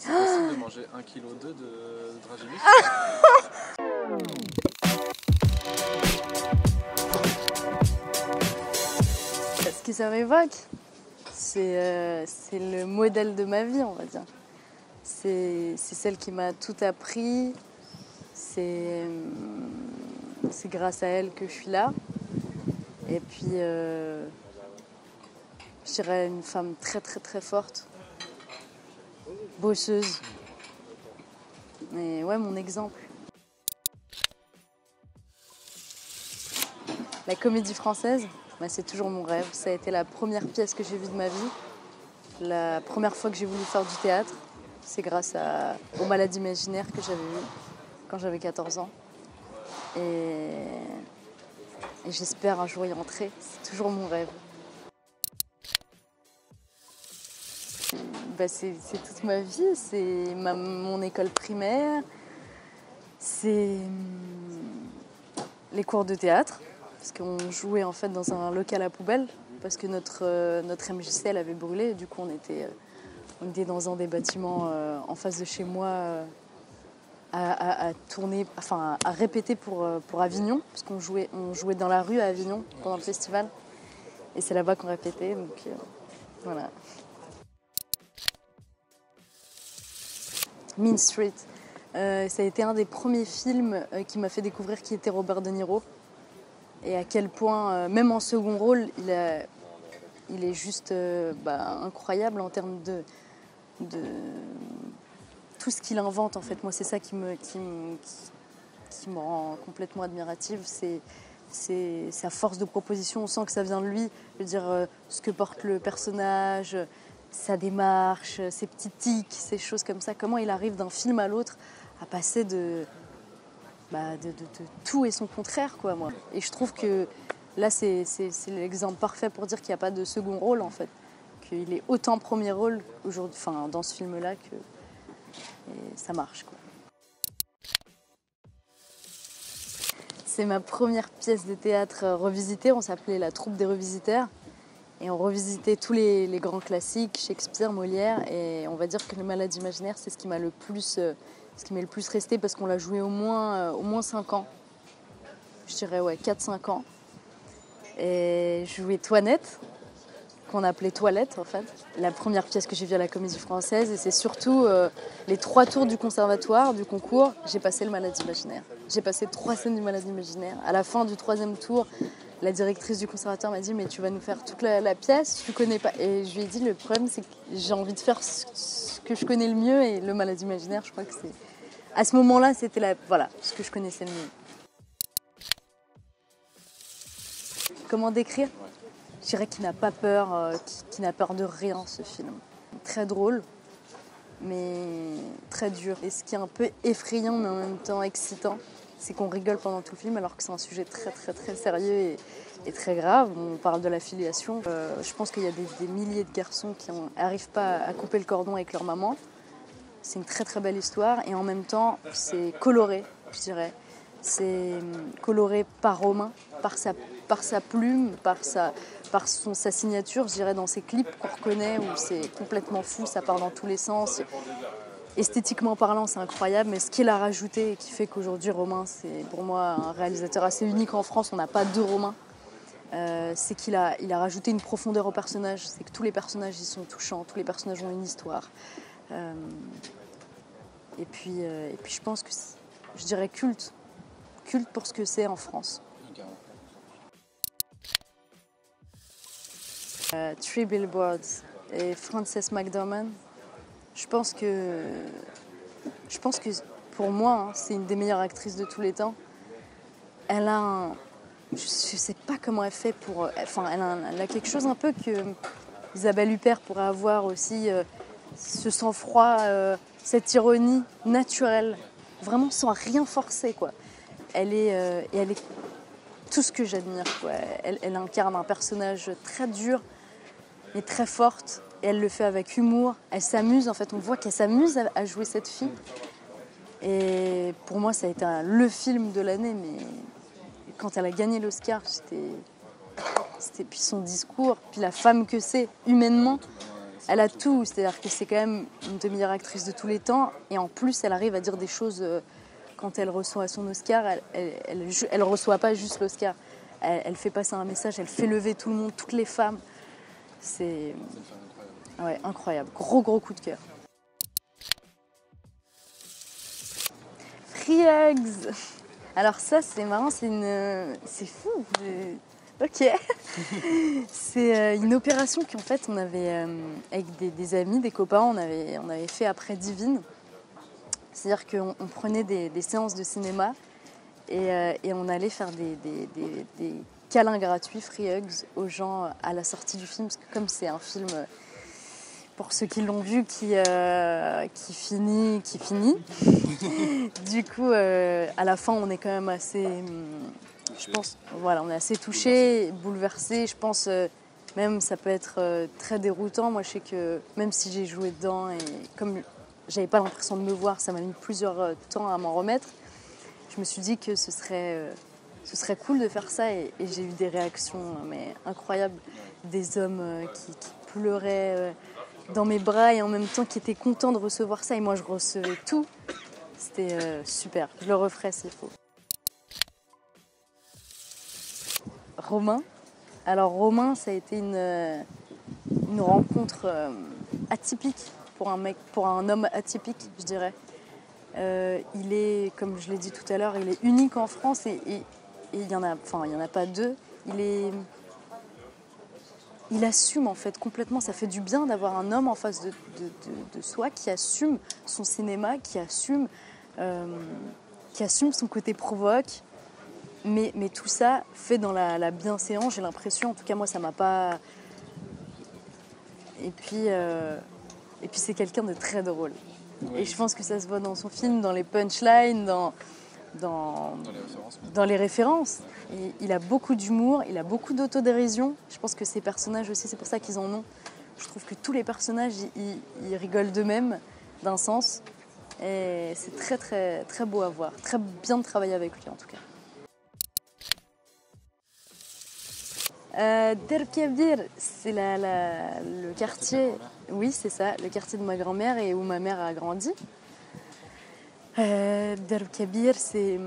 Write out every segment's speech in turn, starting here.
C'est possible de manger 1,2 kg de dragibus? Ce que ça m'évoque, c'est le modèle de ma vie, on va dire. C'est celle qui m'a tout appris. C'est grâce à elle que je suis là. Et puis, je dirais une femme très très très forte, bosseuse. Et ouais, mon exemple. La Comédie Française, bah, c'est toujours mon rêve. Ça a été la première pièce que j'ai vue de ma vie. La première fois que j'ai voulu faire du théâtre, c'est grâce aux Malades imaginaires que j'avais vues quand j'avais 14 ans. Et j'espère un jour y rentrer. C'est toujours mon rêve. Bah, c'est toute ma vie. C'est mon école primaire. C'est les cours de théâtre. Parce qu'on jouait en fait dans un local à poubelle. Parce que notre MJC avait brûlé. Du coup, on était dans un des bâtiments en face de chez moi. À tourner, enfin à répéter pour Avignon, parce qu'on jouait dans la rue à Avignon pendant le festival. Et c'est là-bas qu'on répétait, donc voilà. Mean Street, ça a été un des premiers films qui m'a fait découvrir qui était Robert De Niro. Et à quel point, même en second rôle, il est juste incroyable en termes de tout ce qu'il invente, en fait. Moi, c'est ça qui me rend complètement admirative. C'est sa force de proposition. On sent que ça vient de lui. Je veux dire, ce que porte le personnage, sa démarche, ses petits tics, ces choses comme ça. Comment il arrive d'un film à l'autre à passer de tout et son contraire, quoi, moi. Et je trouve que là, c'est l'exemple parfait pour dire qu'il n'y a pas de second rôle, en fait. Qu'il est autant premier rôle aujourd'hui, enfin, dans ce film-là que... Et ça marche, quoi. C'est ma première pièce de théâtre revisitée. On s'appelait La Troupe des Revisiteurs. Et on revisitait tous les grands classiques, Shakespeare, Molière. Et on va dire que Le Malade imaginaire, c'est ce qui m'est le plus resté parce qu'on l'a joué au moins 5 ans. Je dirais, ouais, 4-5 ans. Et je jouais Toinette, qu'on appelait Toilette, en fait. La première pièce que j'ai vue à la Comédie Française. Et c'est surtout les 3 tours du conservatoire, du concours, j'ai passé Le Malade imaginaire. J'ai passé 3 scènes du Malade imaginaire. À la fin du 3e tour, la directrice du conservatoire m'a dit « Mais tu vas nous faire toute la pièce, tu connais pas ». Et je lui ai dit « Le problème, c'est que j'ai envie de faire ce que je connais le mieux. » Et Le Malade imaginaire, je crois que c'est... À ce moment-là, c'était ce que je connaissais le mieux. Comment décrire ? Je dirais qu'il n'a pas peur, qu'il n'a peur de rien, ce film. Très drôle, mais très dur. Et ce qui est un peu effrayant, mais en même temps excitant, c'est qu'on rigole pendant tout le film, alors que c'est un sujet très très très sérieux et très grave. On parle de la filiation. Je pense qu'il y a des milliers de garçons qui n'arrivent pas à couper le cordon avec leur maman. C'est une très très belle histoire, et en même temps, c'est coloré, je dirais. C'est coloré par Romain, par sa plume, par sa signature, je dirais, dans ses clips qu'on reconnaît, où c'est complètement fou, ça part dans tous les sens. Esthétiquement parlant, c'est incroyable, mais ce qu'il a rajouté et qui fait qu'aujourd'hui, Romain, c'est pour moi un réalisateur assez unique en France, on n'a pas 2 Romains, c'est qu'il a rajouté une profondeur au personnage, c'est que tous les personnages, ils sont touchants, tous les personnages ont une histoire. Et puis je pense que je dirais culte pour ce que c'est en France. Three Billboards et Frances McDormand, je pense que pour moi, c'est une des meilleures actrices de tous les temps. Elle a je sais pas comment elle fait pour... Enfin, elle a quelque chose un peu que Isabelle Huppert pourrait avoir aussi, ce sang-froid, cette ironie naturelle, vraiment sans rien forcer, quoi. Elle est tout ce que j'admire, quoi. Elle incarne un personnage très dur, mais très forte. Et elle le fait avec humour. Elle s'amuse, en fait. On voit qu'elle s'amuse à jouer cette fille. Et pour moi, ça a été le film de l'année. Mais quand elle a gagné l'Oscar, puis son discours, puis la femme que c'est, humainement. Elle a tout, c'est-à-dire que c'est quand même une des meilleures actrices de tous les temps. Et en plus, elle arrive à dire des choses quand elle reçoit son Oscar. Elle reçoit pas juste l'Oscar. Elle fait passer un message, elle fait lever tout le monde, toutes les femmes. C'est une femme incroyable. ouais, incroyable. Gros coup de cœur. Free Hugs. Alors ça, c'est marrant, c'est fou. Ok. C'est une opération qu'en fait, on avait, avec des amis, des copains, on avait fait après Divine. C'est-à-dire qu'on prenait des séances de cinéma et on allait faire des câlins gratuits, free hugs, aux gens à la sortie du film. Parce que comme c'est un film, pour ceux qui l'ont vu, qui finit. Du coup, à la fin, on est quand même assez... Je pense, voilà, on est assez touchés, bouleversés. Je pense même ça peut être très déroutant. Moi, je sais que même si j'ai joué dedans et comme j'avais pas l'impression de me voir, ça m'a mis plusieurs temps à m'en remettre. Je me suis dit que ce serait cool de faire ça et j'ai eu des réactions mais incroyables, des hommes qui pleuraient dans mes bras et en même temps qui étaient contents de recevoir ça et moi je recevais tout. C'était super. Je le referai s'il faut. Romain. Alors Romain, ça a été une rencontre atypique pour un homme atypique, je dirais. Il est, comme je l'ai dit tout à l'heure, il est unique en France et il y en a pas deux. Il assume en fait complètement. Ça fait du bien d'avoir un homme en face de soi qui assume son cinéma, qui assume son côté provoque. Mais tout ça fait dans la bienséance, j'ai l'impression. En tout cas, moi, ça m'a pas... Et puis c'est quelqu'un de très drôle. Oui. Et je pense que ça se voit dans son film, dans les punchlines, dans les références. Et il a beaucoup d'humour, il a beaucoup d'autodérision. Je pense que ces personnages aussi, c'est pour ça qu'ils en ont. Je trouve que tous les personnages, ils rigolent d'eux-mêmes, d'un sens. Et c'est très, très, très beau à voir. Très bien de travailler avec lui, en tout cas. Derkabir, c'est le quartier, oui c'est ça, le quartier de ma grand-mère et où ma mère a grandi. Derkabir, c'était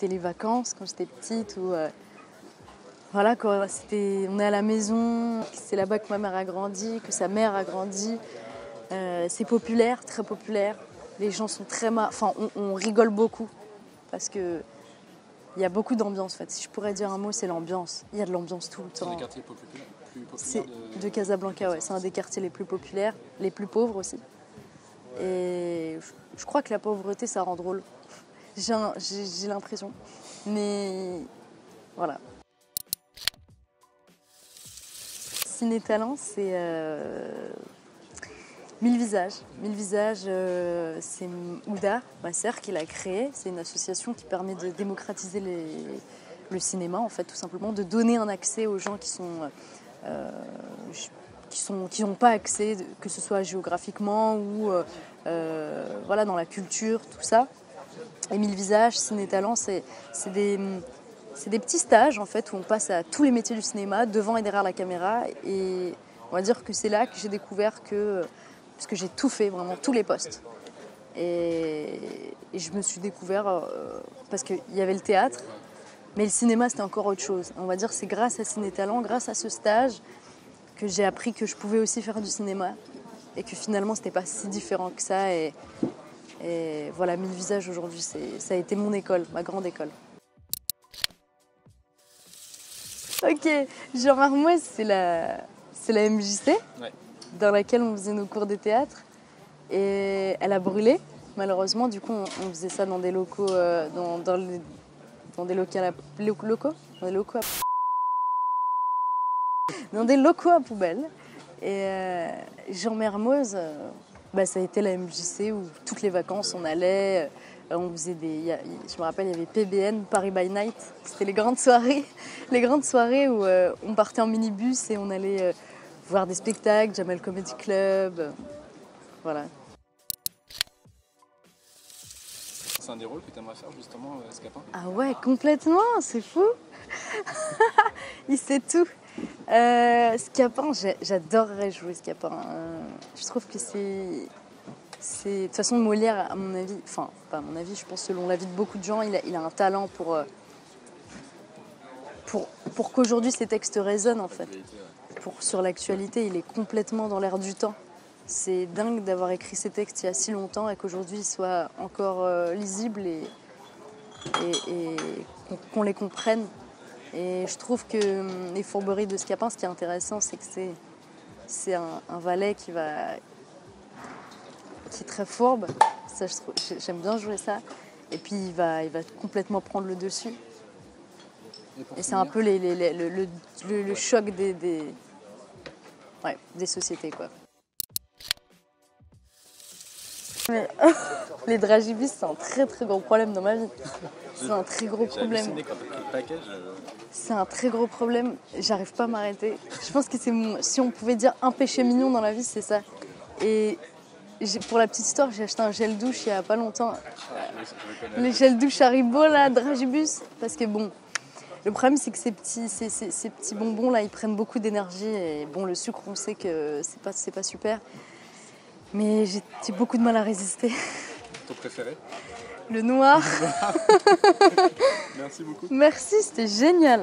les vacances quand j'étais petite où voilà quoi, on est à la maison, c'est là-bas que ma mère a grandi, que sa mère a grandi. C'est populaire, très populaire. Les gens sont très on rigole beaucoup parce que il y a beaucoup d'ambiance en fait. Si je pourrais dire un mot, c'est l'ambiance. Il y a de l'ambiance tout le temps. C'est un des quartiers plus populaires de Casablanca, ouais. C'est un des quartiers les plus populaires, les plus pauvres aussi. Et je crois que la pauvreté, ça rend drôle. J'ai l'impression. Mais voilà. Ciné Talent, c'est 1000 visages. 1000 visages, c'est Ouda, ma sœur, qui l'a créé. C'est une association qui permet de démocratiser le cinéma, en fait, tout simplement, de donner un accès aux gens qui n'ont pas accès, que ce soit géographiquement ou voilà, dans la culture, tout ça. Et 1000 visages, Ciné Talent, c'est des petits stages, en fait, où on passe à tous les métiers du cinéma, devant et derrière la caméra. Et on va dire que c'est là que j'ai découvert parce que j'ai tout fait, vraiment, tous les postes. Et je me suis découvert, parce qu'il y avait le théâtre, mais le cinéma, c'était encore autre chose. On va dire que c'est grâce à Ciné Talent, grâce à ce stage, que j'ai appris que je pouvais aussi faire du cinéma. Et que finalement, c'était pas si différent que ça. Et voilà, 1000 visages aujourd'hui, ça a été mon école, ma grande école. Ok, Jean-Marc Mouez, c'est la MJC. Ouais. Dans laquelle on faisait nos cours de théâtre et elle a brûlé malheureusement. Du coup on faisait ça dans des locaux dans des locaux à poubelle. Et Jean Mermoz, ça a été la MJC où toutes les vacances on allait, on faisait je me rappelle, il y avait PBN, Paris by Night. C'était les grandes soirées où on partait en minibus et on allait voir des spectacles, Jamel Comedy Club, voilà. C'est un des rôles que tu aimerais faire justement, Scapin ? Ah ouais, complètement, c'est fou. Il sait tout. Scapin, j'adorerais jouer Scapin. Je trouve que c'est... De toute façon, Molière, à mon avis, enfin, pas à mon avis, je pense selon l'avis de beaucoup de gens, il a un talent pour qu'aujourd'hui ces textes résonnent, en fait. Sur l'actualité, il est complètement dans l'air du temps. C'est dingue d'avoir écrit ces textes il y a si longtemps et qu'aujourd'hui ils soient encore lisibles et qu'on les comprenne. Et je trouve que les fourberies de Scapin, ce qui est intéressant, c'est que c'est un valet qui est très fourbe. Ça, j'aime bien jouer ça. Et puis il va complètement prendre le dessus. Et c'est un peu le choc des sociétés, quoi. Mais les dragibus, c'est un très très gros problème dans ma vie. C'est un très gros problème. C'est un très gros problème. J'arrive pas à m'arrêter. Je pense que si on pouvait dire un péché mignon dans la vie, c'est ça. Et pour la petite histoire, j'ai acheté un gel douche il y a pas longtemps. Les gels douche Haribo, là, dragibus. Parce que bon, le problème c'est que ces petits bonbons là, ils prennent beaucoup d'énergie. Et bon, le sucre, on sait que c'est pas super. Mais j'ai beaucoup de mal à résister. Ton préféré? Le noir. Merci beaucoup. Merci, c'était génial.